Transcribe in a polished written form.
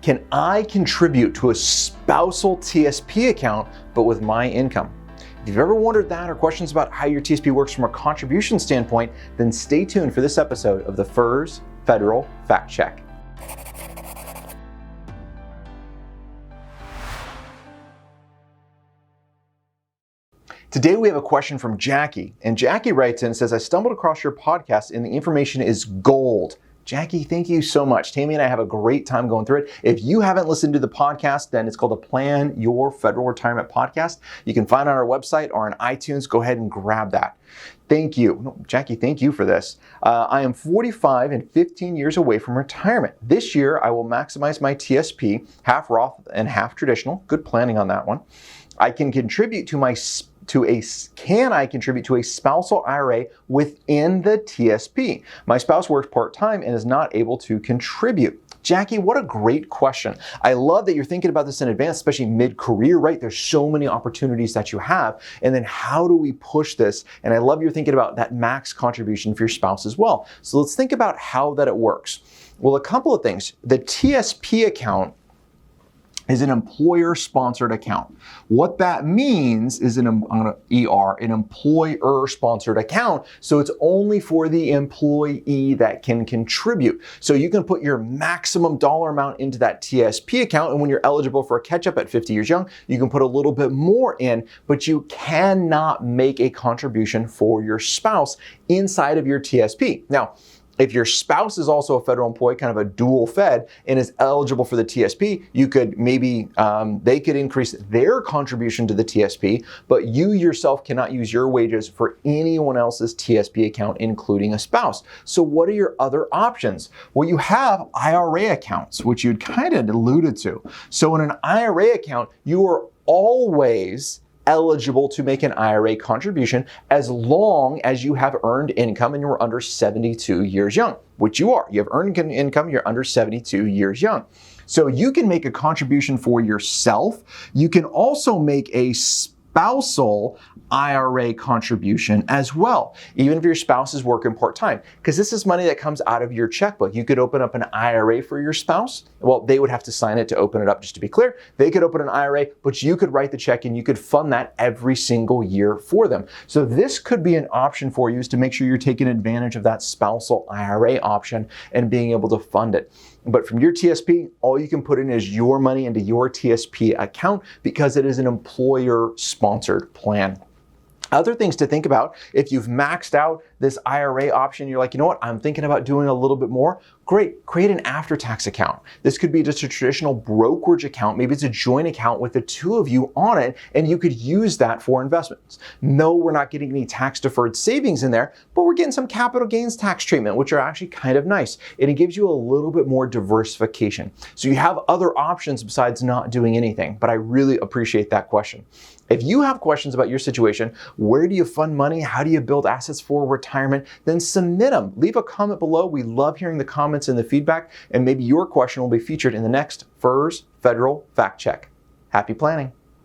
Can I contribute to a spousal TSP account, but with my income? If you've ever wondered that or questions about how your TSP works from a contribution standpoint, then stay tuned for this episode of the FERS Federal Fact Check. Today we have a question from Jackie, and Jackie writes in and says, I stumbled across your podcast and the information is gold. Jackie, thank you so much. Tammy and I have a great time going through it. If you haven't listened to the podcast, then it's called the Plan Your Federal Retirement Podcast. You can find it on our website or on iTunes. Go ahead and grab that. Thank you. No, Jackie, thank you for this. I am 45 and 15 years away from retirement. This year, I will maximize my TSP, half Roth and half traditional. Good planning on that one. I can contribute to Can I contribute to a spousal IRA within the TSP? My spouse works part-time and is not able to contribute. Jackie, what a great question. I love that you're thinking about this in advance, especially mid-career, right? There's so many opportunities that you have. And then how do we push this? And I love you're thinking about that max contribution for your spouse as well. So let's think about how that it works. Well, a couple of things. The TSP account is an employer-sponsored account. What that means is an employer-sponsored account, so it's only for the employee that can contribute. So you can put your maximum dollar amount into that TSP account, and when you're eligible for a catch-up at 50 years young, you can put a little bit more in, but you cannot make a contribution for your spouse inside of your TSP. Now, if your spouse is also a federal employee, kind of a dual fed, and is eligible for the TSP, you could maybe, they could increase their contribution to the TSP, but you yourself cannot use your wages for anyone else's TSP account, including a spouse. So what are your other options? Well, you have IRA accounts, which you'd kind of alluded to. So in an IRA account, you are always eligible to make an IRA contribution as long as you have earned income and you're under 72 years young, which you are. You have earned income, you're under 72 years young. So you can make a contribution for yourself. You can also make a spousal IRA contribution as well, even if your spouse is working part-time, because this is money that comes out of your checkbook. You could open up an IRA for your spouse. Well, they would have to sign it to open it up, just to be clear. They could open an IRA, but you could write the check and you could fund that every single year for them. So this could be an option for you, is to make sure you're taking advantage of that spousal IRA option and being able to fund it. But from your TSP, all you can put in is your money into your TSP account because it is an employer-sponsored plan. Other things to think about, if you've maxed out this IRA option, you're like, you know what, I'm thinking about doing a little bit more. Great, create an after-tax account. This could be just a traditional brokerage account. Maybe it's a joint account with the two of you on it, and you could use that for investments. No, we're not getting any tax-deferred savings in there, but we're getting some capital gains tax treatment, which are actually kind of nice. And it gives you a little bit more diversification. So you have other options besides not doing anything, but I really appreciate that question. If you have questions about your situation, where do you fund money? How do you build assets for retirement? Then submit them. Leave a comment below. We love hearing the comments and the feedback, and maybe your question will be featured in the next FERS Federal Fact Check. Happy planning.